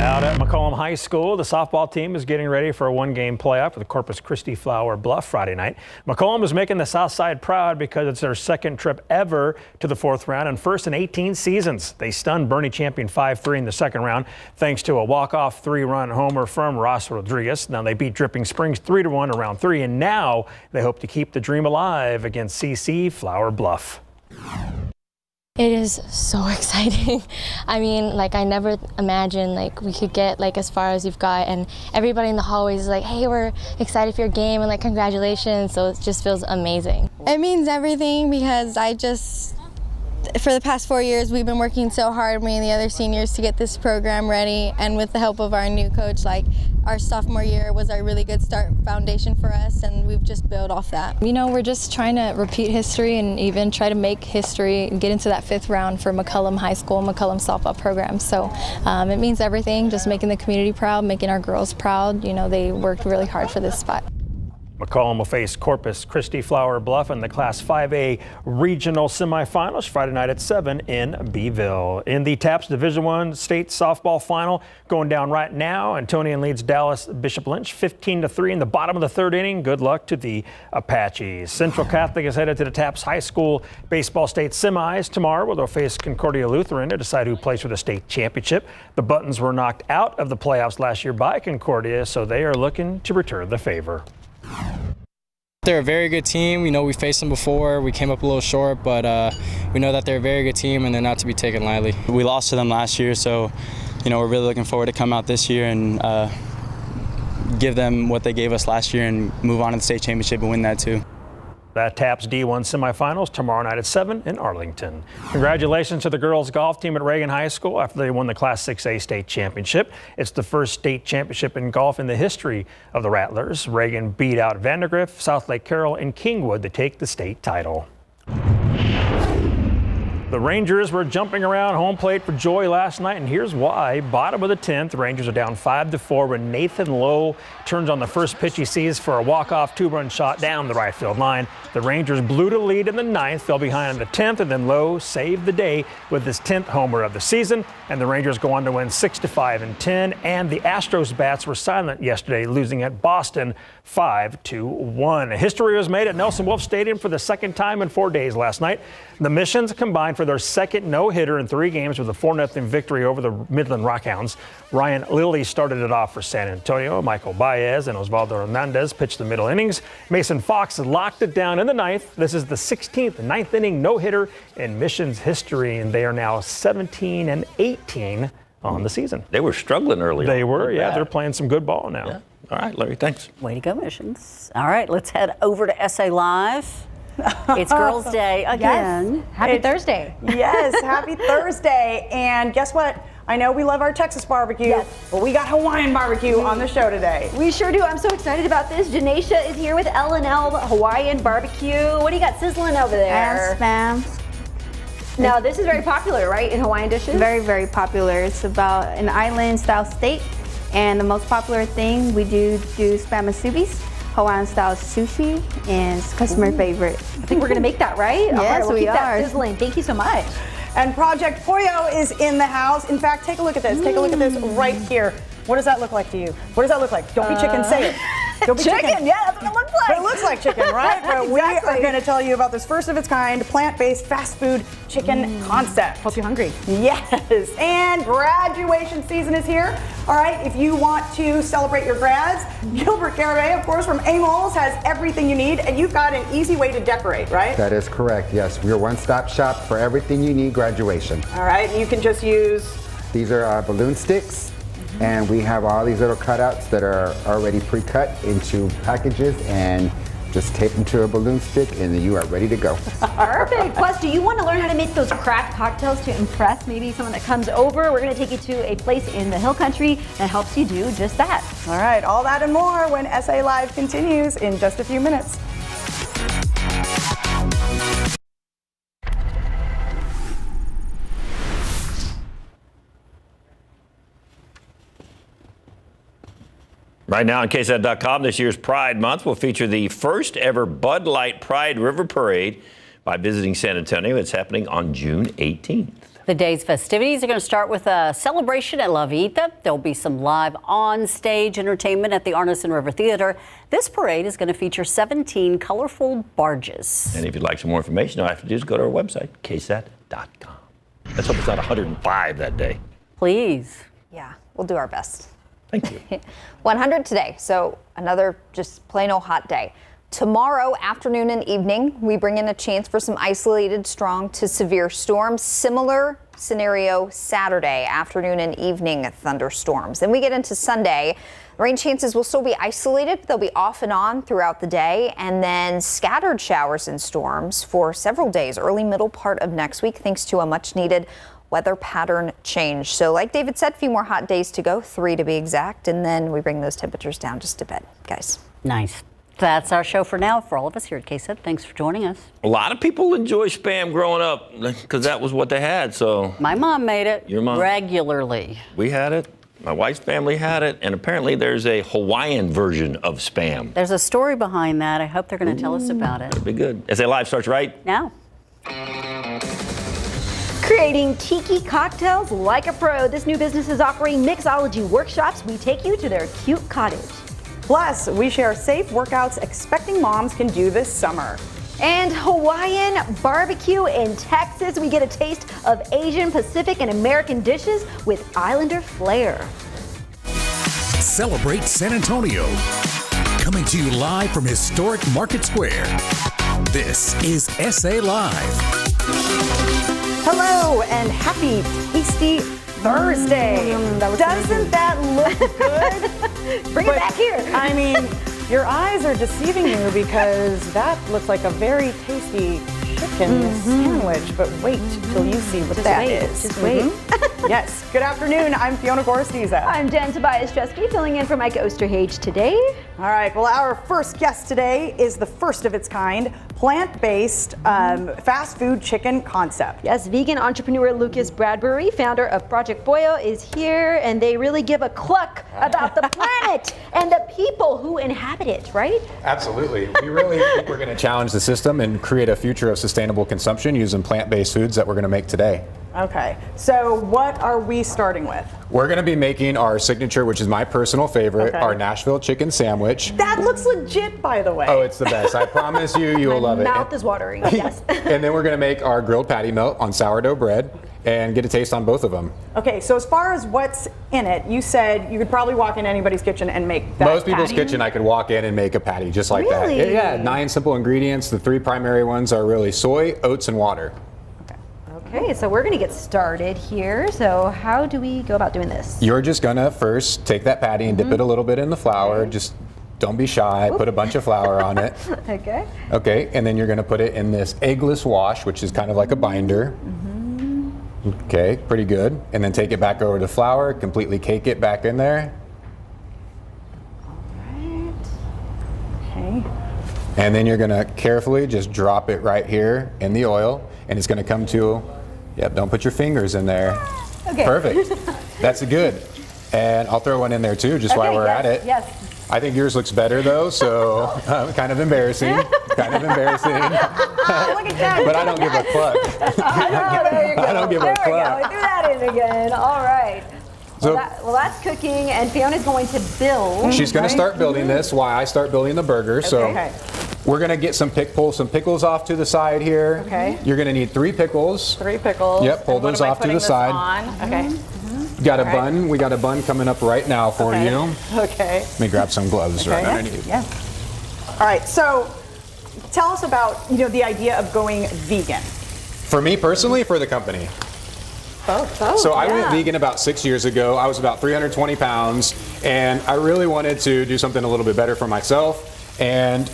Out at McCollum High School, the softball team is getting ready for a one-game playoff with Corpus Christi Flower Bluff Friday night. McCollum is making the South Side proud because it's their second trip ever to the fourth round and first in 18 seasons. They stunned Bernie Champion 5-3 in the second round thanks to a walk-off three-run homer from Ross Rodriguez. Now they beat Dripping Springs 3-1 in round three, and now they hope to keep the dream alive against CC Flower Bluff. It is so exciting. I mean, like, I never imagined like we could get like as far as we've got, and everybody in the hallways is like, hey, we're excited for your game and like congratulations. So it just feels amazing. It means everything because for the past 4 years we've been working so hard, me and the other seniors, to get this program ready, and with the help of our new coach, like our sophomore year was a really good foundation for us, and we've just built off that. You know, we're just trying to repeat history and even try to make history and get into that fifth round for McCollum High School, McCollum softball program. So it means everything, just making the community proud, making our girls proud. You know, they worked really hard for this spot. McCollum will face Corpus Christi Flower Bluff in the Class 5A regional semifinals Friday night at 7 in Beeville. In the TAPS Division I state softball final going down right now, Antonian leads Dallas Bishop Lynch 15-3 in the bottom of the third inning. Good luck to the Apaches. Central Catholic is headed to the TAPS High School baseball state semis tomorrow, where they'll face Concordia Lutheran to decide who plays for the state championship. The Buttons were knocked out of the playoffs last year by Concordia, so they are looking to return the favor. They're a very good team. You know, we faced them before. We came up a little short, but we know that they're a very good team and they're not to be taken lightly. We lost to them last year, so you know, we're really looking forward to come out this year and give them what they gave us last year and move on to the state championship and win that too. That TAPS D1 semifinals tomorrow night at 7 in Arlington. Congratulations to the girls golf team at Reagan High School after they won the Class 6A state championship. It's the first state championship in golf in the history of the Rattlers. Reagan beat out Vandergrift, South Lake Carroll, and Kingwood to take the state title. The Rangers were jumping around home plate for joy last night, and here's why. Bottom of the 10th, Rangers are down 5-4 when Nathan Lowe turns on the first pitch he sees for a walk-off two-run shot down the right field line. The Rangers blew to lead in the 9th, fell behind in the 10th, and then Lowe saved the day with his 10th homer of the season, and the Rangers go on to win 6-5 in 10, and the Astros bats were silent yesterday, losing at Boston 5-1. History was made at Nelson Wolff Stadium for the second time in 4 days last night. The Missions combined for their second no-hitter in 3 games with a 4-0 victory over the Midland Rockhounds. Ryan Lilly started it off for San Antonio. Michael Baez and Osvaldo Hernandez pitched the middle innings. Mason Fox locked it down in the 9th. This is the 16th ninth inning no-hitter in Missions history, and they are now 17-18 on the season. They were struggling earlier. They were, yeah. They're playing some good ball now. Yeah. All right, Larry, thanks. Way to go, Missions. All right, let's head over to SA Live. It's Girls' Day again. Yes. Happy Thursday. Yes, happy Thursday. And guess what? I know we love our Texas barbecue, but we got Hawaiian barbecue on the show today. We sure do. I'm so excited about this. Janaisha is here with L&L Hawaiian barbecue. What do you got sizzling over there? Yes, ma'am. Now, this is very popular, right, in Hawaiian dishes? Very, very popular. It's about an island-style steak, and the most popular thing, we do spam musubis, Hawaiian-style sushi, and it's customer favorite. I think we're going to make that, right? Yes, all right, we'll we keep are. That sizzling. Thank you so much. And Project Pollo is in the house. In fact, take a look at this. Take a look at this right here. What does that look like to you? What does that look like? Don't be chicken, say it. Don't be chicken, yeah, that's what it looks like. But it looks like chicken, right? But Exactly. we are going to tell you about this first of its kind, plant-based fast food chicken concept. Hope you're hungry. Yes, and graduation season is here. All right, if you want to celebrate your grads, Gilbert Garibay, of course, from Amos, has everything you need, and you've got an easy way to decorate, right? That is correct, yes. We're a one-stop shop for everything you need graduation. All right, you can just use... These are our balloon sticks, and we have all these little cutouts that are already pre-cut into packages, and just tape them to a balloon stick, and then you are ready to go. Perfect. Plus, do you want to learn how to make those craft cocktails to impress maybe someone that comes over? We're going to take you to a place in the Hill Country that helps you do just that. All right, all that and more when SA Live continues in just a few minutes. Right now on KSAT.com, this year's Pride Month will feature the first ever Bud Light Pride River Parade by visiting San Antonio. It's happening on June 18th. The day's festivities are going to start with a celebration at La Vita. There'll be some live on-stage entertainment at the Arneson River Theater. This parade is going to feature 17 colorful barges. And if you'd like some more information, all you have to do is go to our website, ksat.com. Let's hope it's not 105 that day. Please. Yeah, we'll do our best. Thank you. 100 today, so another just plain old hot day. Tomorrow afternoon and evening, we bring in a chance for some isolated strong to severe storms. Similar scenario Saturday afternoon and evening thunderstorms. Then we get into Sunday. Rain chances will still be isolated. They'll be off and on throughout the day, and then scattered showers and storms for several days, early middle part of next week, thanks to a much needed weather pattern change. So like David said, a few more hot days to go, 3 to be exact, and then we bring those temperatures down just a bit, guys. Nice. That's our show for now. For all of us here at KSAT, thanks for joining us. A lot of people enjoy Spam growing up because that was what they had. So My mom made it. Your mom? Regularly. We had it. My wife's family had it. And apparently there's a Hawaiian version of Spam. There's a story behind that. I hope they're going to tell us about it. That'd be good. SA Live starts right now. Creating tiki cocktails like a pro. This new business is offering mixology workshops. We take you to their cute cottage. Plus, we share safe workouts expecting moms can do this summer. And Hawaiian barbecue in Texas. We get a taste of Asian, Pacific, and American dishes with Islander flair. Celebrate San Antonio. Coming to you live from historic Market Square. This is SA Live. Hello and happy tasty Thursday. Doesn't that look good? Bring it back here. I mean, your eyes are deceiving you because that looks like a very tasty chicken sandwich, but wait till you see what that is. Just wait. Yes. Good afternoon. I'm Fiona Gorstiza. I'm Jen Tobias Chesky, filling in for Mike Osterhage today. All right. Well, our first guest today is the first of its kind, plant-based fast food chicken concept. Yes, vegan entrepreneur Lucas Bradbury, founder of Project Pollo, is here, and they really give a cluck about the planet and the people who inhabit it, right? Absolutely. We really think we're going to challenge the system and create a future of sustainable consumption using plant-based foods that we're going to make today. Okay, so what are we starting with? We're going to be making our signature, which is my personal favorite, our Nashville chicken sandwich. That looks legit, by the way. Oh, it's the best. I promise you, you'll love it. My mouth is watering, yes. And then we're going to make our grilled patty melt on sourdough bread and get a taste on both of them. Okay, so as far as what's in it, you said you could probably walk in anybody's kitchen and make that Most people's patty. kitchen, I could walk in and make a patty just like Really? that. Yeah, 9 simple ingredients. The 3 primary ones are really soy, oats, and water. Okay, so we're going to get started here. So how do we go about doing this? You're just going to first take that patty and dip it a little bit in the flour. Just don't be shy. Put a bunch of flour on it. Okay. Okay, and then you're going to put it in this eggless wash, which is kind of like a binder. Okay, pretty good. And then take it back over to flour, completely cake it back in there. Okay. And then you're going to carefully just drop it right here in the oil, and it's going to come to, yep, don't put your fingers in there. Okay. Perfect. That's good. And I'll throw one in there too, just while we're at it. Yes. I think yours looks better though, so kind of embarrassing. Kind of embarrassing. Look at that. But I don't give a cluck. There you go. I don't give a There we go. cluck. We threw that in again. All right. So- Well, that's cooking, and Fiona's going to build. She's going to start building this while I start building the burger. So Okay. we're going to get pull some pickles off to the side here. Okay. You're going to need 3 pickles. 3 pickles. Yep, pull And what those am I off to putting the this side. on? Okay. Got a bun. We got a bun coming up right now for Okay. you. Okay. Let me grab some gloves right underneath. Yeah. All right. So, tell us about the idea of going vegan. For me personally, for the company. Both. So I went vegan about 6 years ago. I was about 320 pounds, and I really wanted to do something a little bit better for myself and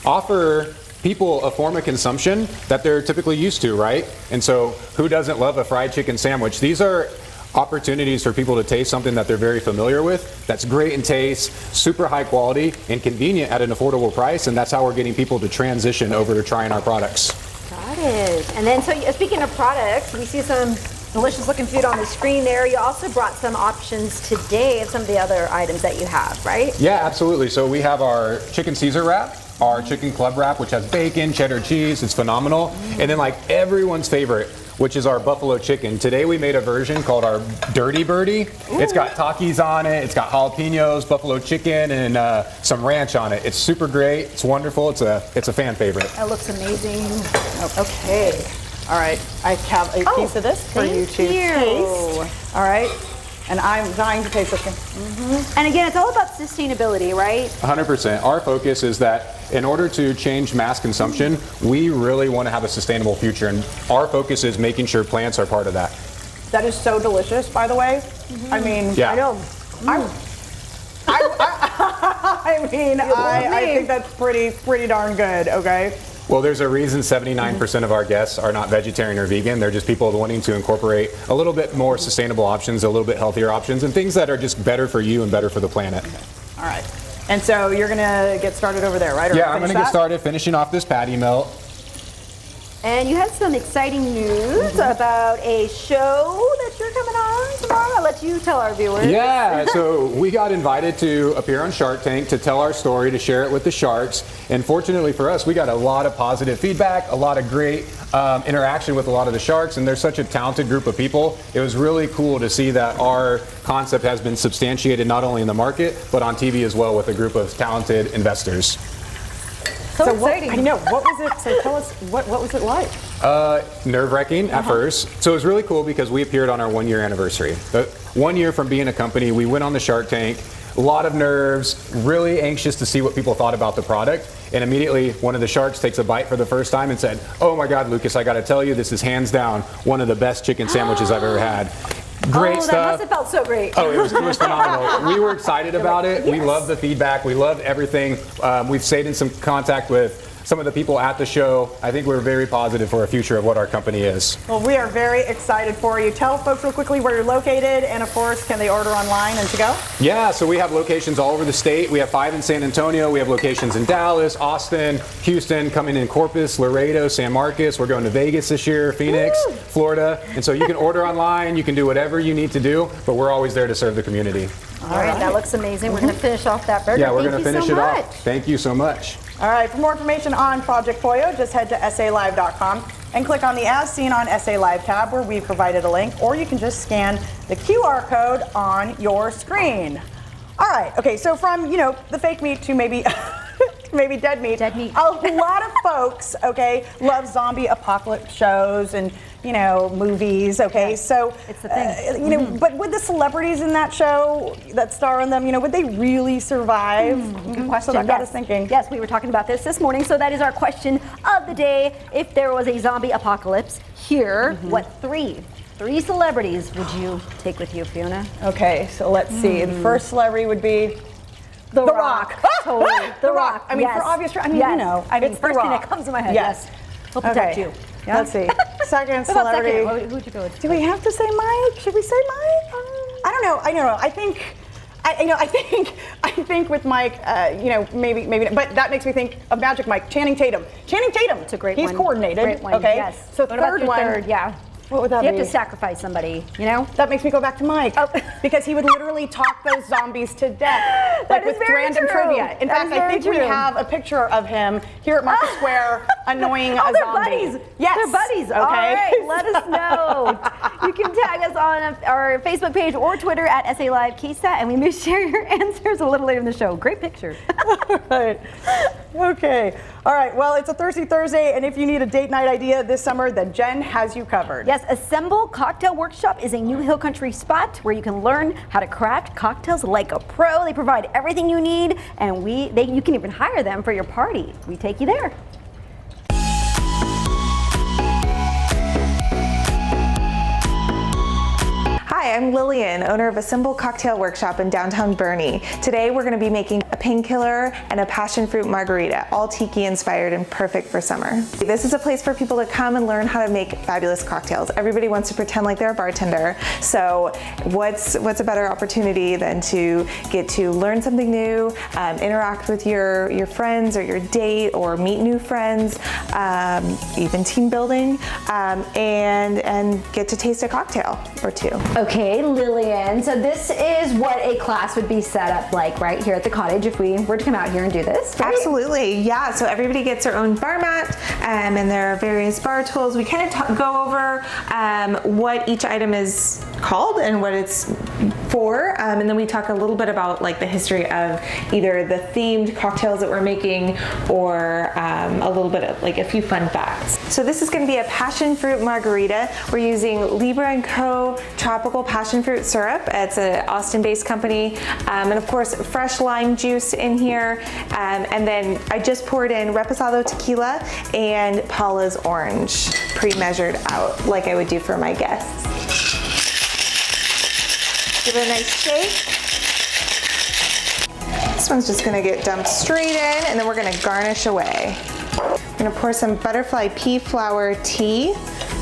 offer people a form of consumption that they're typically used to, right? And so who doesn't love a fried chicken sandwich? These are opportunities for people to taste something that they're very familiar with, that's great in taste, super high quality, and convenient at an affordable price, and that's how we're getting people to transition over to trying our products. Got it. And then, so speaking of products, we see some delicious looking food on the screen there. You also brought some options today of some of the other items that you have, right? Yeah, absolutely. So we have our chicken Caesar wrap, our chicken club wrap, which has bacon, cheddar cheese. It's phenomenal. And then like everyone's favorite, which is our buffalo chicken. Today we made a version called our Dirty Birdie. Ooh. It's got Takis on it, it's got jalapenos, buffalo chicken, and some ranch on it. It's super great, it's wonderful, it's a fan favorite. That looks amazing. Okay. All right, I have a piece of this for you to taste. All right, and I'm dying to taste this one. And again, it's all about sustainability, right? 100%. Our focus is that in order to change mass consumption, we really want to have a sustainable future, and our focus is making sure plants are part of that. That is so delicious, by the way. I mean, yeah. I know. I think that's pretty darn good. Okay. Well, there's a reason 79% of our guests are not vegetarian or vegan. They're just people wanting to incorporate a little bit more sustainable options, a little bit healthier options, and things that are just better for you and better for the planet. All right. And so you're going to get started over there, right? Or yeah, I'm going to get started finishing off this patty melt. And you had some exciting news about a show that you're coming on tomorrow. I'll let you tell our viewers. Yeah, so we got invited to appear on Shark Tank to tell our story, to share it with the sharks. And fortunately for us, we got a lot of positive feedback, a lot of great interaction with a lot of the sharks, and they're such a talented group of people. It was really cool to see that our concept has been substantiated not only in the market, but on TV as well with a group of talented investors. So exciting. I know. What was it? So tell us, what was it like? Nerve-wracking at first. So it was really cool because we appeared on our 1-year anniversary. 1 year from being a company, we went on the Shark Tank. A lot of nerves, really anxious to see what people thought about the product. And immediately, one of the sharks takes a bite for the first time and said, "Oh my God, Lucas, I got to tell you, this is hands down one of the best chicken sandwiches I've ever had." Great stuff. That must have felt so great. Oh, it was phenomenal. We were excited about it. Yes. We loved the feedback. We loved everything. We've stayed in some contact with some of the people at the show. I think we're very positive for a future of what our company is. Well, we are very excited for you. Tell folks real quickly where you're located, and of course, can they order online and to go? Yeah, so we have locations all over the state. We have 5 in San Antonio. We have locations in Dallas, Austin, Houston, coming in Corpus, Laredo, San Marcos. We're going to Vegas this year, Phoenix, Florida. And so you can order online. You can do whatever you need to do, but we're always there to serve the community. All right, that looks amazing. We're going to finish off that burger. Yeah, we're going to finish it much. off. Thank you so much. All right, for more information on Project Pollo, just head to salive.com and click on the As Seen on SA Live tab where we provided a link, or you can just scan the QR code on your screen. All right, okay, so from, the fake meat to maybe maybe dead meat. Dead meat. A lot of folks, okay, love zombie apocalypse shows and, movies, okay? Yes, so, it's the thing. But would the celebrities in that show that star in them, would they really survive? Good question. So that got us thinking. Yes, we were talking about this morning, so that is our question of the day. If there was a zombie apocalypse here, what three celebrities would you take with you, Fiona? Okay, so let's see. The first celebrity would be The Rock. Totally. The Rock. I mean, for obvious reasons. It's the first thing that comes to my head. Yes. He'll protect you. Yeah? Let's see. Second What about celebrity. second? Who'd you go with? Do we have to say Mike? Should we say Mike? I don't know. I think with Mike, maybe, but that makes me think of Magic Mike, Channing Tatum. It's a great one. He's coordinated. Great one. Okay. Yes. So what about your third? Yeah. What would that be? You have to sacrifice somebody, That makes me go back to Mike. Because he would literally talk those zombies to death. That with is very random true. trivia. In fact, I think we have a picture of him here at Market Square annoying a zombie. They're buddies. Yes. They're buddies. Okay. All right, let us know. You can tag us on our Facebook page or Twitter at SA Live KSAT, and we may share your answers a little later in the show. Great picture. Right. Okay. All right. Well, it's a Thirsty Thursday, and if you need a date night idea this summer, then Jen has you covered. Yes, Assemble Cocktail Workshop is a new Hill Country spot where you can learn how to craft cocktails like a pro. They provide everything you need, and you can even hire them for your party. We take you there. Hi, I'm Lillian, owner of Assemble Cocktail Workshop in downtown Boerne. Today we're going to be making a Painkiller and a passion fruit margarita, all tiki inspired and perfect for summer. This is a place for people to come and learn how to make fabulous cocktails. Everybody wants to pretend like they're a bartender, so what's a better opportunity than to get to learn something new, interact with your friends or your date, or meet new friends, even team building, and get to taste a cocktail or two. Okay, Lillian. So this is what a class would be set up like right here at the cottage if we were to come out here and do this, right? Absolutely, yeah. So everybody gets their own bar mat, and there are various bar tools. We kind of go over what each item is called and what it's for, and then we talk a little bit about like the history of either the themed cocktails that we're making or a little bit of like a few fun facts. So this is going to be a passion fruit margarita. We're using Libra & Co. tropical passion fruit syrup. It's an Austin-based company, and of course fresh lime juice in here, and then I just poured in Reposado tequila and Paula's orange, pre-measured out like I would do for my guests. Give it a nice shake. This one's just gonna get dumped straight in, and then we're gonna garnish away. I'm gonna pour some butterfly pea flower tea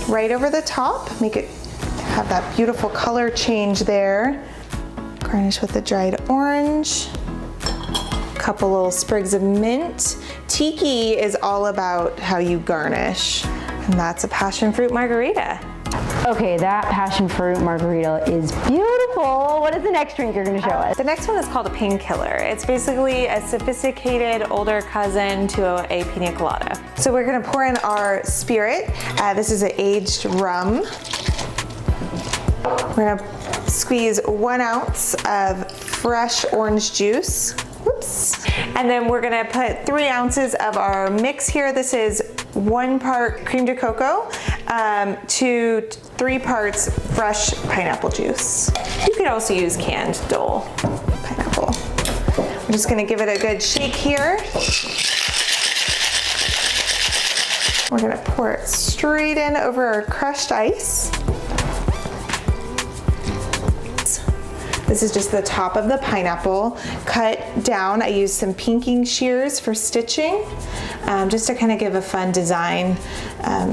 right over the top, make it have that beautiful color change there. Garnish with the dried orange, a couple little sprigs of mint. Tiki is all about how you garnish, and that's a passion fruit margarita. Okay, that passion fruit margarita is beautiful. What is the next drink you're going to show us? The next one is called a Painkiller. It's basically a sophisticated older cousin to a pina colada. So we're going to pour in our spirit. This is an aged rum. We're going to squeeze 1 ounce of fresh orange juice. Whoops. And then we're going to put 3 ounces of our mix here. This is 1 part cream de cocoa to 3 parts fresh pineapple juice. You could also use canned Dole pineapple. I'm just going to give it a good shake here. We're going to pour it straight in over our crushed ice. This is just the top of the pineapple cut down. I used some pinking shears for stitching, just to kind of give a fun design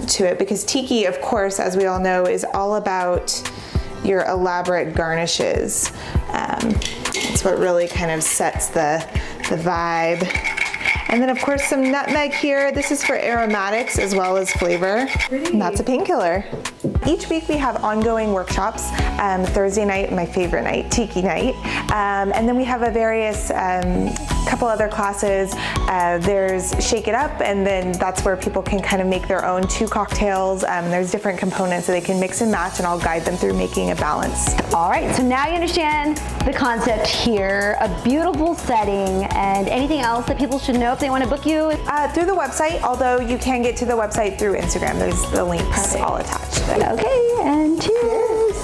to it, because tiki, of course, as we all know, is all about your elaborate garnishes. It's what really kind of sets the vibe. And then of course some nutmeg here. This is for aromatics as well as flavor. And that's a Painkiller. Each week we have ongoing workshops. Thursday night, my favorite night, Tiki night. And then we have a various couple other classes. There's Shake It Up, and then that's where people can kind of make their own 2 cocktails. There's different components that they can mix and match, and I'll guide them through making a balance. All right, so now you understand the concept here, a beautiful setting, and anything else that people should know if they want to book you? Through the website, although you can get to the website through Instagram. There's the links all attached. Okay, and cheers.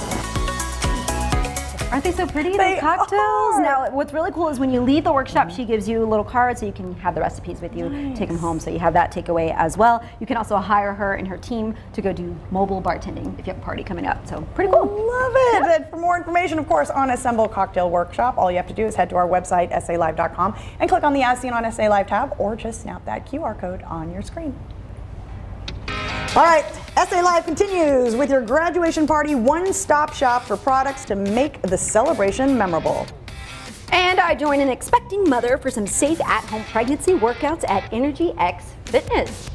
Aren't they so pretty, those cocktails? Now, what's really cool is when you leave the workshop, she gives you a little card so you can have the recipes with you, take them home, so you have that takeaway as well. You can also hire her and her team to go do mobile bartending if you have a party coming up. So pretty cool. Love it. Yeah. And for more information, of course, on Assemble Cocktail Workshop, all you have to do is head to our website, salive.com, and click on the As Seen on SA Live tab, or just snap that QR code on your screen. All right, SA Live continues with your graduation party one-stop shop for products to make the celebration memorable. And I join an expecting mother for some safe at-home pregnancy workouts at Energy X Fitness.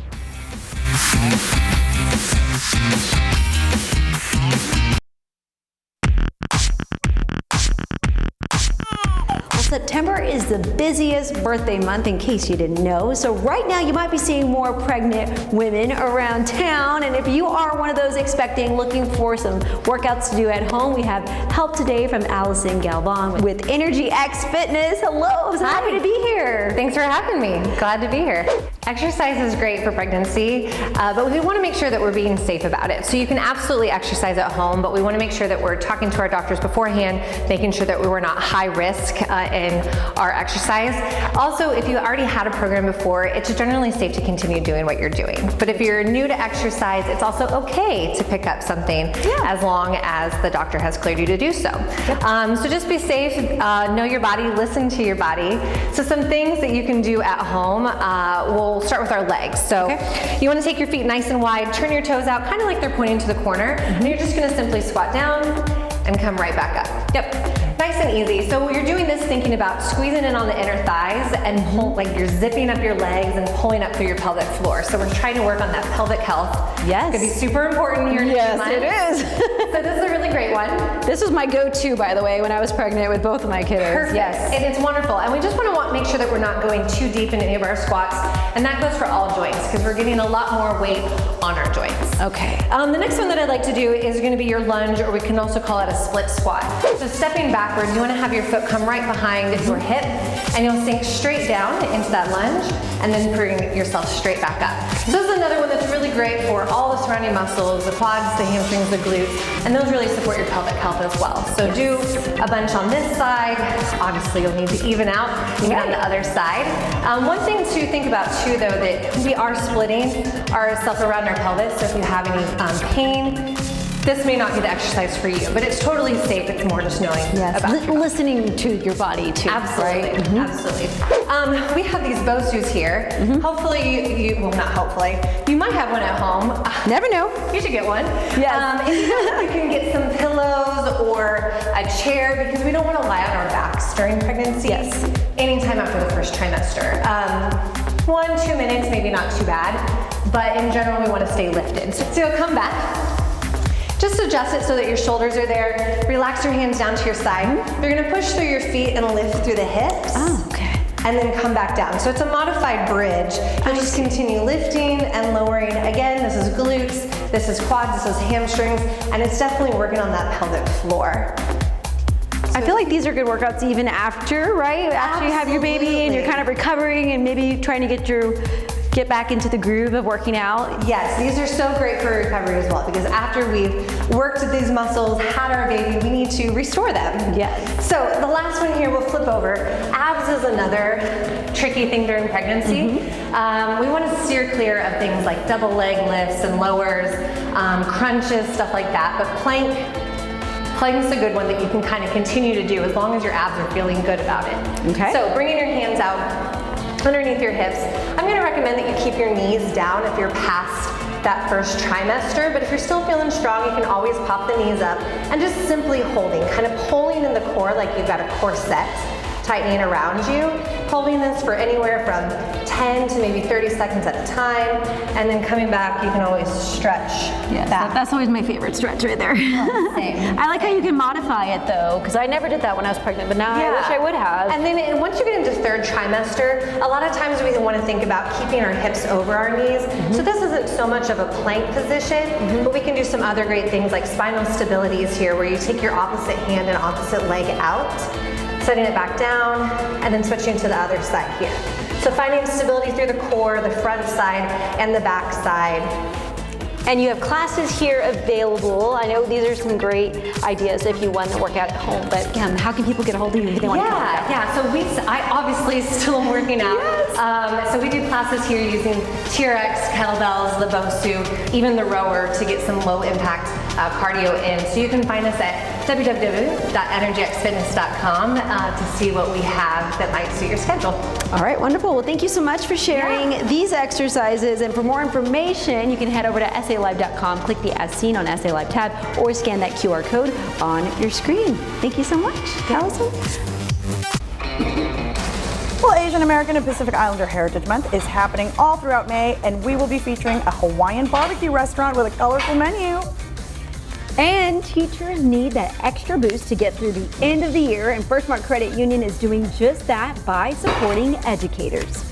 September is the busiest birthday month, in case you didn't know. So right now you might be seeing more pregnant women around town. And if you are one of those expecting, looking for some workouts to do at home, we have help today from Allison Galvan with Energy X Fitness. Hello, I'm so happy to be here. Thanks for having me. Glad to be here. Exercise is great for pregnancy, but we want to make sure that we're being safe about it. So you can absolutely exercise at home, but we want to make sure that we're talking to our doctors beforehand, making sure that we were not high risk in our exercise. Also, if you already had a program before, it's generally safe to continue doing what you're doing. But if you're new to exercise, it's also okay to pick up something as long as the doctor has cleared you to do so. So just be safe, know your body, listen to your body. So some things that you can do at home, we'll start with our legs. So you want to take your feet nice and wide, turn your toes out, kind of like they're pointing to the corner, and you're just going to simply squat down and come right back up. Nice and easy. So you're doing this thinking about squeezing in on the inner thighs and pull, like you're zipping up your legs and pulling up through your pelvic floor. So we're trying to work on that pelvic health. Yes. It's gonna be super important here. Yes, it is. So this is a really great one. This was my go-to, by the way, when I was pregnant with both of my kiddos. Perfect. Yes. And it's wonderful. And we just want to make sure that we're not going too deep in any of our squats. And that goes for all joints because we're getting a lot more weight on our joints. Okay. The next one that I'd like to do is going to be your lunge, or we can also call it a split squat. So stepping backwards, you want to have your foot come right behind your hip, and you'll sink straight down into that lunge, and then bring yourself straight back up. So this is another one that's really great for all the surrounding muscles, the quads, the hamstrings, the glutes, and those really support your pelvic health as well. So do a bunch on this side. Obviously, you'll need to even out even on the other side. One thing to think about too, though, that we are splitting ourselves around our pelvis. So if you have any pain, this may not be the exercise for you, but it's totally safe. It's more just knowing about listening to your body too. Absolutely, right? Absolutely. We have these Bosus here. Hopefully, well, not hopefully, you might have one at home. Never know. You should get one. Yes. If you don't, you can get some pillows or a chair, because we don't want to lie on our backs during pregnancy. Yes. Anytime after the first trimester. 1-2 minutes, maybe not too bad, but in general, we want to stay lifted. So you'll come back. Just adjust it so that your shoulders are there. Relax your hands down to your side. You're gonna push through your feet and lift through the hips. Oh, okay. And then come back down. So it's a modified bridge. You'll just continue lifting and lowering. Again, this is glutes, this is quads, this is hamstrings, and it's definitely working on that pelvic floor. I feel like these are good workouts even after, right? After you have your baby and you're kind of recovering and maybe trying to get back into the groove of working out. Yes, these are so great for recovery as well, because after we've worked with these muscles, had our baby, we need to restore them. Yes. So the last one here, we'll flip over. Abs is another tricky thing during pregnancy. We want to steer clear of things like double leg lifts and lowers, crunches, stuff like that. But plank's a good one that you can kind of continue to do as long as your abs are feeling good about it. Okay. So bringing your hands out underneath your hips. I'm going to recommend that you keep your knees down if you're past that first trimester, but if you're still feeling strong, you can always pop the knees up and just simply holding, kind of pulling in the core like you've got a corset tightening around you, holding this for anywhere from 10 to maybe 30 seconds at a time, and then coming back, you can always stretch back. That's always my favorite stretch right there. Oh, same. I like how you can modify it though, because I never did that when I was pregnant, but now I wish I would have. And then once you get into third trimester, a lot of times we want to think about keeping our hips over our knees. So this isn't so much of a plank position, but we can do some other great things like spinal stabilities here, where you take your opposite hand and opposite leg out, setting it back down, and then switching to the other side here. So finding stability through the core, the front side, and the back side. And you have classes here available. I know these are some great ideas if you want to work out at home, but again, how can people get a hold of you if they want to come out? Yeah, so I obviously still am working out. Yes. So we do classes here using TRX, kettlebells, the Bosu, even the rower to get some low impact cardio in. So you can find us at www.energyxfitness.com to see what we have that might suit your schedule. All right, wonderful. Well, thank you so much for sharing these exercises. And for more information, you can head over to SALive.com, click the As Seen on SA Live tab, or scan that QR code on your screen. Thank you so much, Allison. Well, Asian American and Pacific Islander Heritage Month is happening all throughout May, and we will be featuring a Hawaiian barbecue restaurant with a colorful menu. And teachers need that extra boost to get through the end of the year, and Firstmark Credit Union is doing just that by supporting educators.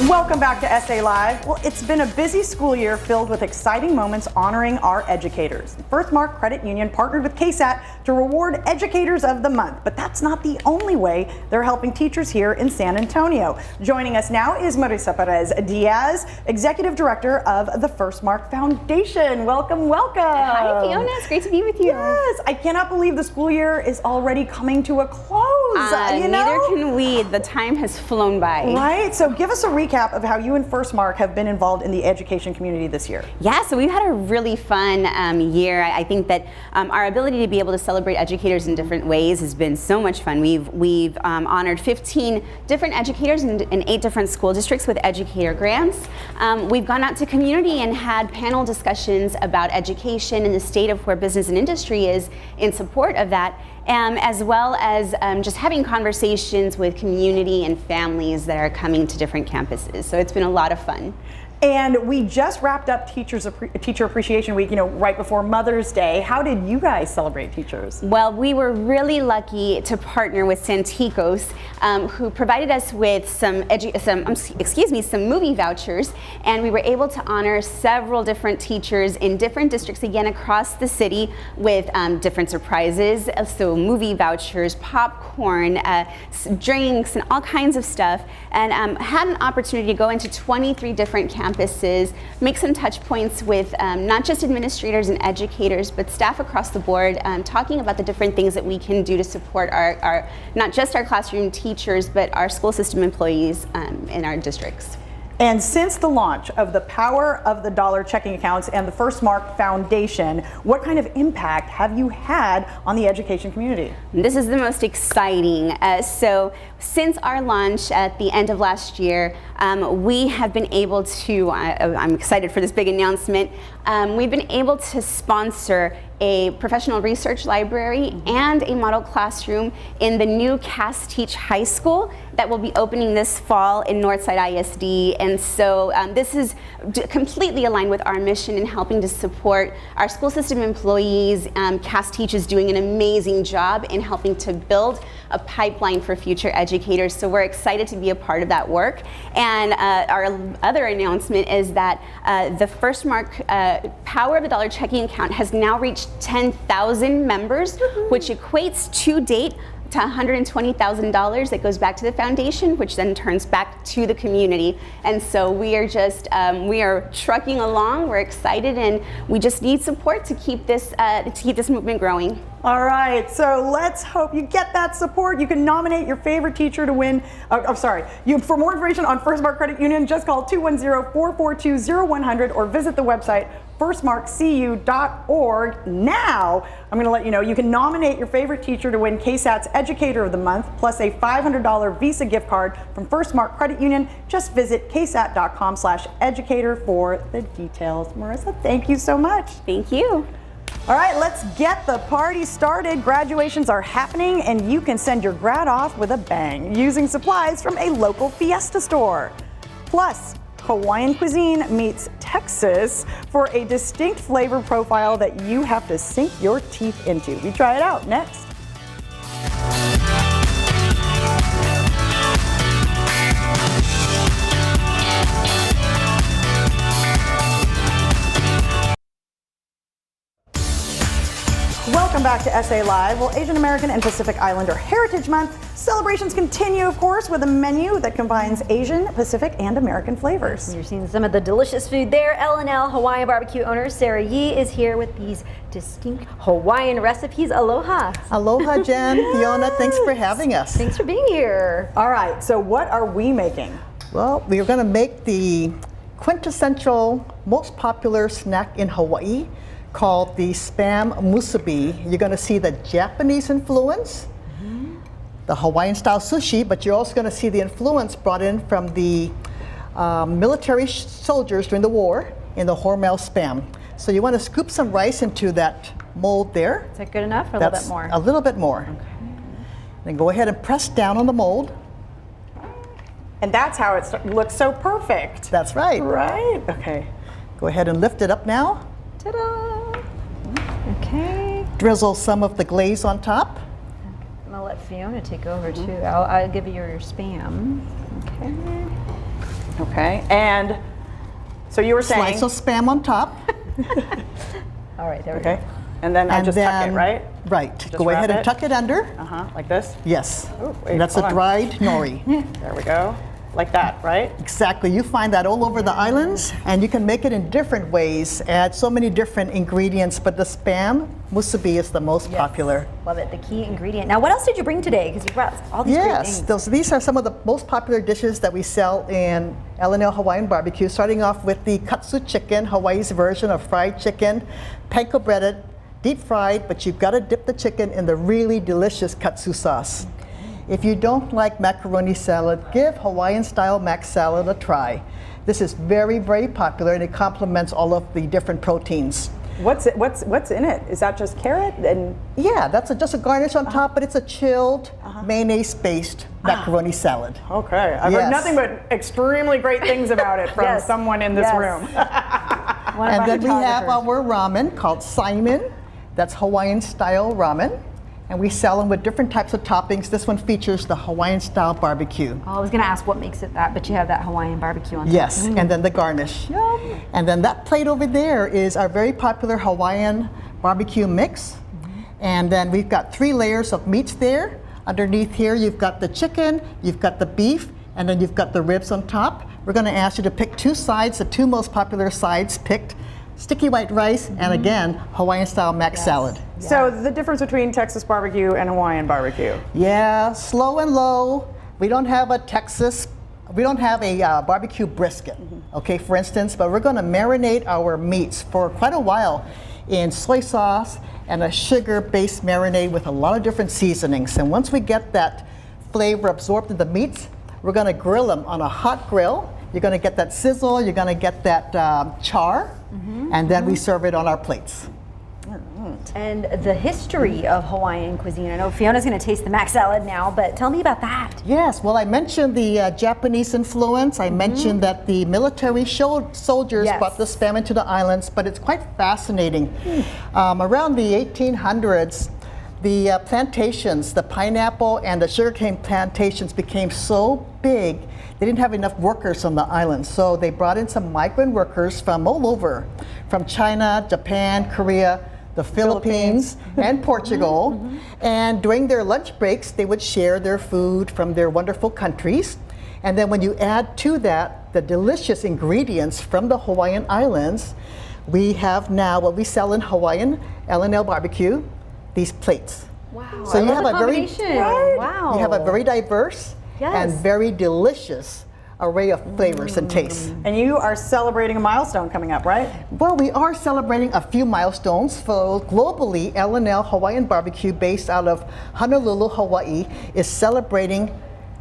Welcome back to SA Live. Well, it's been a busy school year filled with exciting moments honoring our educators. Birthmark Credit Union partnered with KSAT to reward Educators of the Month, but that's not the only way they're helping teachers here in San Antonio. Joining us now is Marisa Perez Diaz, Executive Director of the Firstmark Foundation. Welcome, welcome. Hi, Fiona. It's great to be with you. Yes, I cannot believe the school year is already coming to a close. Neither can we. The time has flown by. Right? So give us a recap of how you and First Mark have been involved in the education community this year. Yeah, so we've had a really fun year. I think that our ability to be able to celebrate educators in different ways has been so much fun. We've honored 15 different educators in 8 different school districts with educator grants. We've gone out to community and had panel discussions about education and the state of where business and industry is in support of that. As well as just having conversations with community and families that are coming to different campuses. So it's been a lot of fun. And we just wrapped up Teacher Appreciation Week, right before Mother's Day. How did you guys celebrate teachers? Well, we were really lucky to partner with Santikos, who provided us with some movie vouchers, and we were able to honor several different teachers in different districts, again across the city, with different surprises. So movie vouchers, popcorn, drinks, and all kinds of stuff. And had an opportunity to go into 23 different campuses, make some touch points with not just administrators and educators, but staff across the board, talking about the different things that we can do to support our not just our classroom teachers, but our school system employees in our districts. And since the launch of the Power of the Dollar checking accounts and the First Mark Foundation, what kind of impact have you had on the education community? This is the most exciting. So since our launch at the end of last year, we have been able to, I'm excited for this big announcement, we've been able to sponsor a professional research library and a model classroom in the new Cast Teach High School that will be opening this fall in Northside ISD. And so this is completely aligned with our mission in helping to support our school system employees. Cast Teach is doing an amazing job in helping to build a pipeline for future educators. So we're excited to be a part of that work. And our other announcement is that the First Mark Power of the Dollar checking account has now reached 10,000 members, which equates to date to $120,000 that goes back to the foundation, which then turns back to the community. And so we are just, we are trucking along, we're excited, and we just need support to keep this movement growing. All right, so let's hope you get that support. You can nominate your favorite teacher to win. For more information on First Mark Credit Union, just call 210-442-0100 or visit the website firstmarkcu.org. Now, I'm going to let you know you can nominate your favorite teacher to win KSAT's Educator of the Month, plus a $500 Visa gift card from First Mark Credit Union. Just visit ksat.com/educator for the details. Marissa, thank you so much. Thank you. All right, let's get the party started. Graduations are happening, and you can send your grad off with a bang using supplies from a local Fiesta store. Plus, Hawaiian cuisine meets Texas for a distinct flavor profile that you have to sink your teeth into. We try it out next. Welcome back to SA Live. Well, Asian American and Pacific Islander Heritage Month celebrations continue, of course, with a menu that combines Asian, Pacific, and American flavors. You're seeing some of the delicious food there. L&L Hawaiian Barbecue owner Sarah Yee is here with these distinct Hawaiian recipes. Aloha. Aloha, Jen. Fiona, thanks for having us. Thanks for being here. All right, so what are we making? Well, we're going to make the quintessential, most popular snack in Hawaii, called the Spam Musubi. You're going to see the Japanese influence, the Hawaiian style sushi, but you're also going to see the influence brought in from the military soldiers during the war in the Hormel Spam. So you want to scoop some rice into that mold there. Is that good enough or a little bit more? A little bit more. Okay. Then go ahead and press down on the mold. And that's how it looks so perfect. That's right. Right? Okay. Go ahead and lift it up now. Ta-da! Okay. Drizzle some of the glaze on top. I'm gonna let Fiona take over too. I'll give you your Spam. Okay. Okay. And so you were saying slice of Spam on top. All right. There we go. And then I just tuck it, right? Right. Just go ahead and tuck it under. Like this? Yes. Ooh, wait, and that's a dried nori. There we go. like that, right? Exactly. You find that all over the islands, and you can make it in different ways, add so many different ingredients, but the Spam musubi is the most popular. Love it, the key ingredient. Now, what else did you bring today? Because you brought all these great things. These are some of the most popular dishes that we sell in L&L Hawaiian Barbecue, starting off with the Katsu Chicken, Hawaii's version of fried chicken, panko breaded, deep fried, but you've got to dip the chicken in the really delicious katsu sauce. If you don't like macaroni salad, give Hawaiian-style mac salad a try. This is very, very popular, and it complements all of the different proteins. What's in it? Is that just carrot? And yeah, that's just a garnish on top, but it's a chilled, mayonnaise-based macaroni salad. Okay, I've heard nothing but extremely great things about it from someone in this room. And then we have our ramen called Simon. That's Hawaiian-style ramen. And we sell them with different types of toppings. This one features the Hawaiian-style barbecue. Oh, I was going to ask what makes it that, but you have that Hawaiian barbecue on top. Yes, and then the garnish. Yum. And then that plate over there is our very popular Hawaiian barbecue mix. And then we've got 3 layers of meats there. Underneath here, you've got the chicken, you've got the beef, and then you've got the ribs on top. We're going to ask you to pick 2 sides, the 2 most popular sides picked. Sticky white rice, and again, Hawaiian-style mac salad. So the difference between Texas barbecue and Hawaiian barbecue? Yeah, slow and low. We don't have a barbecue brisket, okay, for instance, but we're gonna marinate our meats for quite a while in soy sauce and a sugar-based marinade with a lot of different seasonings. And once we get that flavor absorbed in the meats, we're gonna grill them on a hot grill. You're gonna get that sizzle, you're gonna get that char, and then we serve it on our plates. And the history of Hawaiian cuisine. I know Fiona's going to taste the mac salad now, but tell me about that. Yes, well, I mentioned the Japanese influence. I mentioned that the military soldiers brought the Spam into the islands, but it's quite fascinating. Around the 1800s, the plantations, the pineapple and the sugarcane plantations became so big, they didn't have enough workers on the island. So they brought in some migrant workers from all over, from China, Japan, Korea, the Philippines, and Portugal. And during their lunch breaks, they would share their food from their wonderful countries. And then when you add to that the delicious ingredients from the Hawaiian Islands, we have now what we sell in Hawaiian L&L Barbecue, these plates. Wow. So you have a very Wow. you have a very diverse and very delicious array of flavors and tastes. And you are celebrating a milestone coming up, right? Well, we are celebrating a few milestones. For globally, L&L Hawaiian Barbecue, based out of Honolulu, Hawaii, is celebrating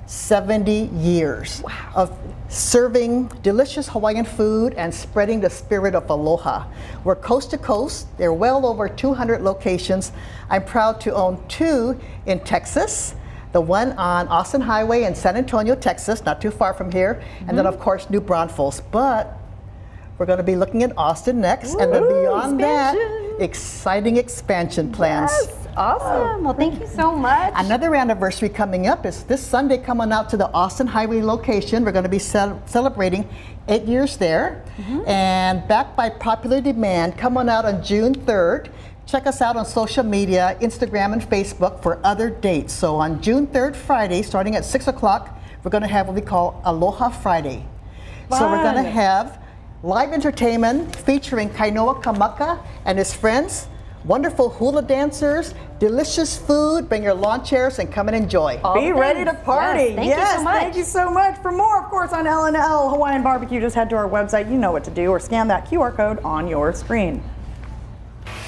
70 years of serving delicious Hawaiian food and spreading the spirit of aloha. We're coast to coast. There are well over 200 locations. I'm proud to own 2 in Texas, the one on Austin Highway in San Antonio, Texas, not too far from here, and then of course New Braunfels. But we're going to be looking at Austin next, and then beyond that, exciting expansion plans. Yes, awesome. Well, thank you so much. Another anniversary coming up is this Sunday, coming out to the Austin Highway location. We're going to be celebrating 8 years there, and backed by popular demand, coming out on June 3rd. Check us out on social media, Instagram and Facebook for other dates. So on June 3rd, Friday, starting at 6 o'clock, we're going to have what we call Aloha Friday. So we're going to have live entertainment featuring Kainoa Kamaka and his friends, wonderful hula dancers, delicious food. Bring your lawn chairs and come and enjoy. Be ready to party. Yes, thank you so much. Thank you so much. For more, of course, on L&L Hawaiian Barbecue, just head to our website. You know what to do, or scan that QR code on your screen.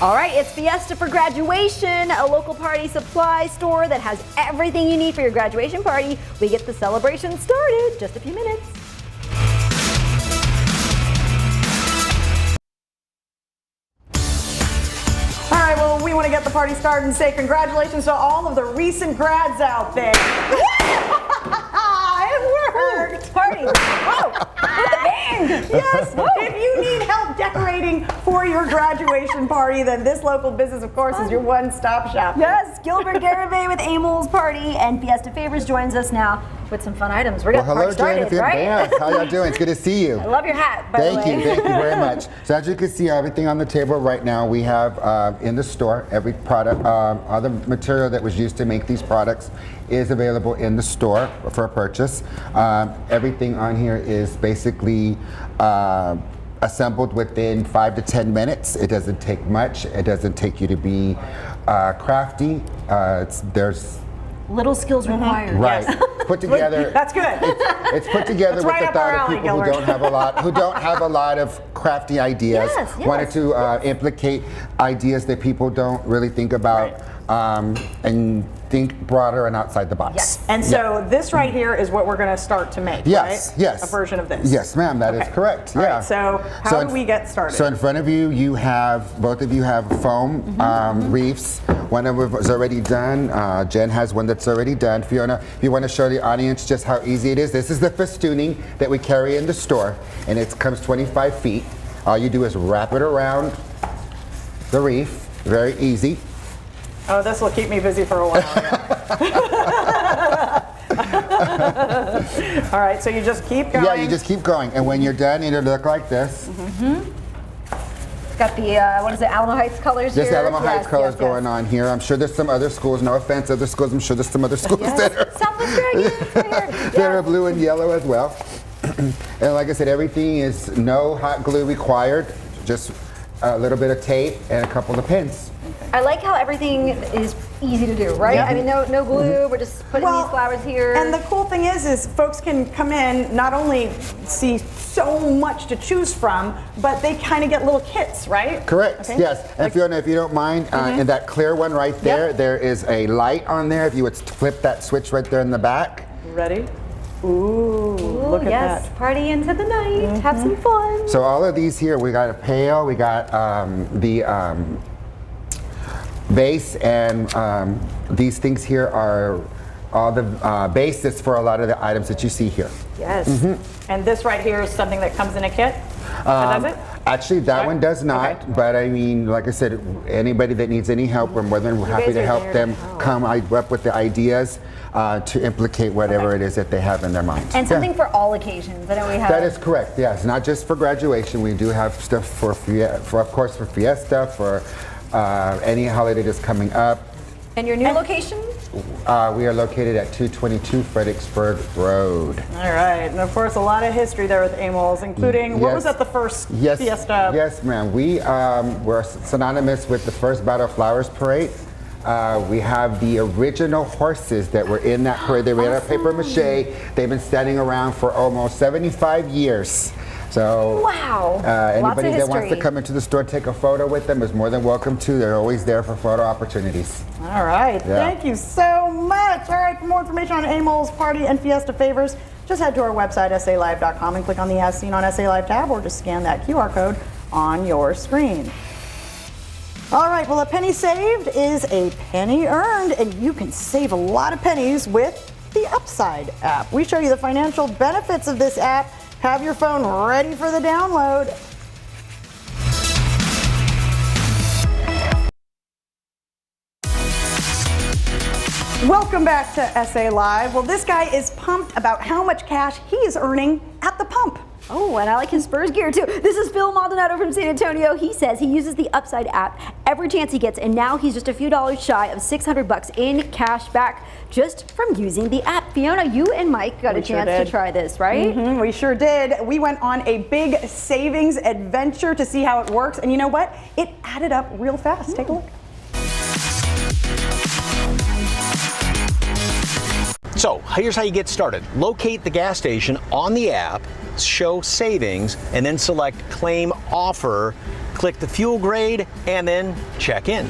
All right, it's Fiesta for Graduation, a local party supply store that has everything you need for your graduation party. We get the celebration started just a few minutes. All right, well, we want to get the party started and say congratulations to all of the recent grads out there. It worked! Party! Whoa! Yes, if you need help decorating for your graduation party, then this local business, of course, is your one-stop shop. Yes, Gilbert Garibay with Amol's Party and Fiesta Favors joins us now. with some fun items. We're going to hello, started, Jennifer. right? Yeah, how y'all doing? It's good to see you. I love your hat, by the way. Thank you very much. So as you can see, everything on the table right now, we have in the store, every product, all the material that was used to make these products is available in the store for purchase. Everything on here is basically assembled within 5 to 10 minutes. It doesn't take much. It doesn't take you to be crafty. There's little skills required. Right. Put together. That's good. It's put together with right the up our thought of alley, people who don't have a lot of crafty ideas. Yes, yes. Wanted to implicate ideas that people don't really think about, and think broader and outside the box. Yes. And so this right here is what we're going to start to make, Yes, right? yes. A version of this. Yes, ma'am, that is correct. All Yeah. right, so how do we get started? So in front of you, both of you have foam reefs. One of them is already done. Jen has one that's already done. Fiona, if you want to show the audience just how easy it is, this is the festooning that we carry in the store, and it comes 25 feet. All you do is wrap it around the reef. Very easy. Oh, this will keep me busy for a while. All right, so you just keep going. Yeah, you just keep going, and when you're done, it'll look like this. Got the, what is it, Alamo Heights colors There's here? Alamo Heights colors yes. going on here. I'm sure there's some other schools, no offense, other schools, I'm sure there's some other schools that are, Southwest Dragons. that are blue and yellow as well. And like I said, everything is no hot glue required, just a little bit of tape and a couple of pins. I like how everything is easy to do, right? Yeah. I mean, no glue, we're just putting these flowers here. And the cool thing is folks can come in, not only see so much to choose from, but they kind of get little kits, right? Correct, Okay. yes. And Fiona, if you don't mind, in that clear one right there, there is a light on there. If you would flip that switch right there in the back. Ready? Ooh, look at yes, that. Party into the night, have some fun. So all of these here, we got a pail, we got the base, and these things here are all the basis for a lot of the items that you see here. Yes. And this right here is something that comes in a kit? That does it? Actually, that one does not, but I mean, like I said, anybody that needs any help, we're more than happy to help them come up with the ideas to implicate whatever it is that they have in their minds. And something for all occasions. I know we have. That is correct, yes. Not just for graduation. We do have stuff for of course, for Fiesta, for any holiday that's coming up. And your new location? We are located at 222 Fredericksburg Road. All right, and of course a lot of history there with Amol's, including, what was at the first Fiesta? Yes, ma'am. We were synonymous with the first Battle of Flowers parade. We have the original horses that were in that parade. They were out of paper mache. They've been standing around for almost 75 years. So wow. Anybody that wants to come into the store, take a photo with them is more than welcome to. They're always there for photo opportunities. All right, Yeah. Thank you so much. All right, for more information on Amol's Party and Fiesta favors, just head to our website, salive.com, and click on the As Seen on SA Live tab, or just scan that QR code on your screen. All right, well, a penny saved is a penny earned, and you can save a lot of pennies with the Upside app. We show you the financial benefits of this app. Have your phone ready for the download. Welcome back to SA Live. Well, this guy is pumped about how much cash he is earning at the pump. Oh, and I like his Spurs gear too. This is Phil Maldonado from San Antonio. He says he uses the Upside app every chance he gets, and now he's just a few dollars shy of $600 in cash back just from using the app. Fiona, you and Mike got a chance to try this, right? We sure did. We went on a big savings adventure to see how it works, and you know what? It added up real fast. Take a look. So here's how you get started. Locate the gas station on the app, show savings, and then select claim offer, click the fuel grade, and then check in.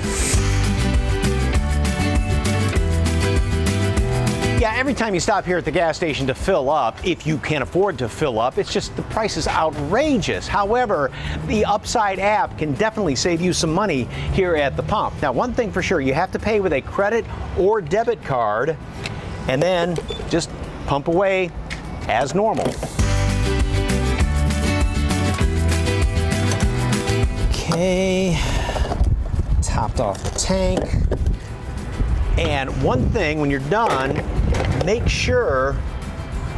Yeah, every time you stop here at the gas station to fill up, if you can afford to fill up, it's just the price is outrageous. However, the Upside app can definitely save you some money here at the pump. Now, one thing for sure, you have to pay with a credit or debit card, and then just pump away as normal. Okay, topped off the tank. And one thing, when you're done, make sure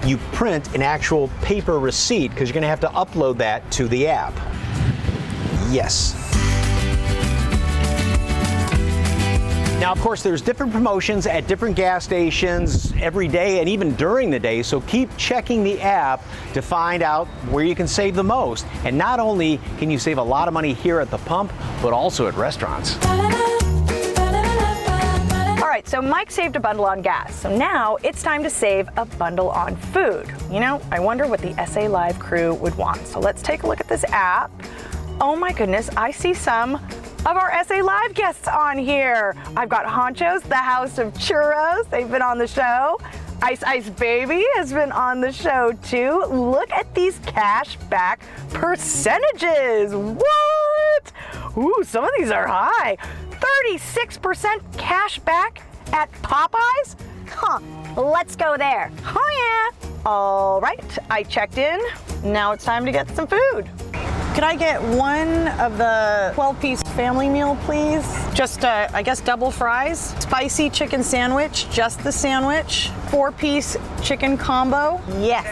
you print an actual paper receipt because you're going to have to upload that to the app. Yes. Now, of course, there's different promotions at different gas stations every day and even during the day, so keep checking the app to find out where you can save the most. And not only can you save a lot of money here at the pump, but also at restaurants. All right, so Mike saved a bundle on gas. So now it's time to save a bundle on food. You know, I wonder what the SA Live crew would want. So let's take a look at this app. Oh my goodness, I see some of our SA Live guests on here. I've got Honchos, the House of Churros. They've been on the show. Ice Ice Baby has been on the show too. Look at these cash back percentages. What? Ooh, some of these are high. 36% cash back at Popeyes? Huh, let's go there. Oh yeah. All right, I checked in. Now it's time to get some food. Could I get one of the 12-piece family meal, please? Just, I guess, double fries. Spicy chicken sandwich, just the sandwich. 4-piece chicken combo. Yes.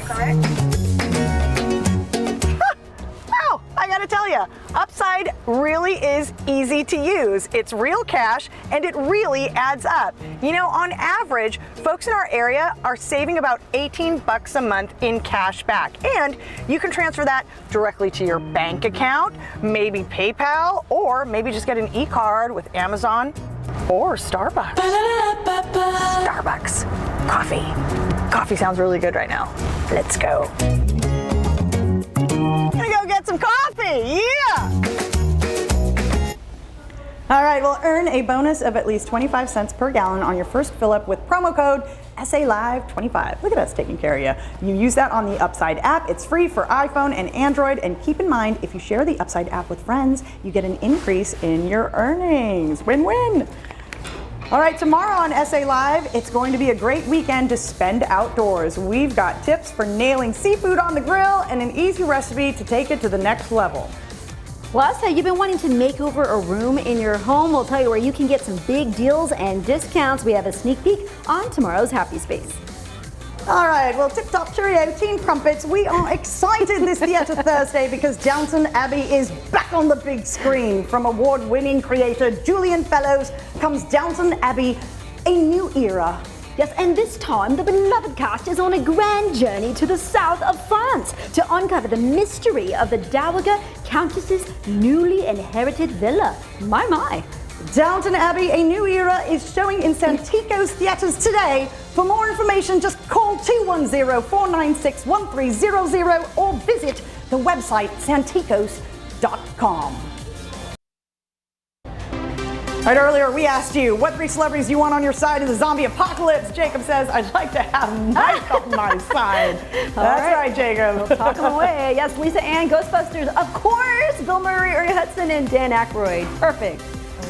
Wow, I gotta tell you, Upside really is easy to use. It's real cash and it really adds up. You know, on average, folks in our area are saving about $18 a month in cash back. And you can transfer that directly to your bank account, maybe PayPal, or maybe just get an e-card with Amazon or Starbucks. Starbucks. Coffee. Coffee sounds really good right now. Let's go. Gonna go get some coffee, yeah! All right, well, earn a bonus of at least 25 cents per gallon on your first fill up with promo code SALive25. Look at us taking care of you. You use that on the Upside app. It's free for iPhone and Android. And keep in mind, if you share the Upside app with friends, you get an increase in your earnings. Win-win. All right, tomorrow on SA Live, it's going to be a great weekend to spend outdoors. We've got tips for nailing seafood on the grill and an easy recipe to take it to the next level. Plus, have you been wanting to make over a room in your home? We'll tell you where you can get some big deals and discounts. We have a sneak peek on tomorrow's Happy Space. All right, well, Tip Top Cheerio, Teen Crumpets, we are excited this Theatre Thursday because Downton Abbey is back on the big screen. From award-winning creator Julian Fellows comes Downton Abbey, a new era. Yes, and this time the beloved cast is on a grand journey to the south of France to uncover the mystery of the Dowager Countess's newly inherited villa. My, my. Downton Abbey, a new era is showing in Santikos theaters today. For more information, just call 210-496-1300 or visit the website santikos.com. All right, earlier we asked you, what 3 celebrities you want on your side of the zombie apocalypse? Jacob says, I'd like to have Mike on my side. That's right, Jacob. We'll talk them away. Yes, Lisa Ann, Ghostbusters, of course. Bill Murray, Ernie Hudson, and Dan Aykroyd. Perfect.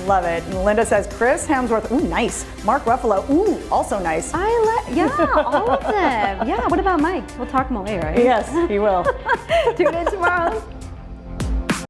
Love it. And Linda says, Chris Hemsworth, ooh, nice. Mark Ruffalo, ooh, also nice. Yeah, all of them. Yeah, what about Mike? We'll talk him away, right? Yes, he will. Tune in tomorrow.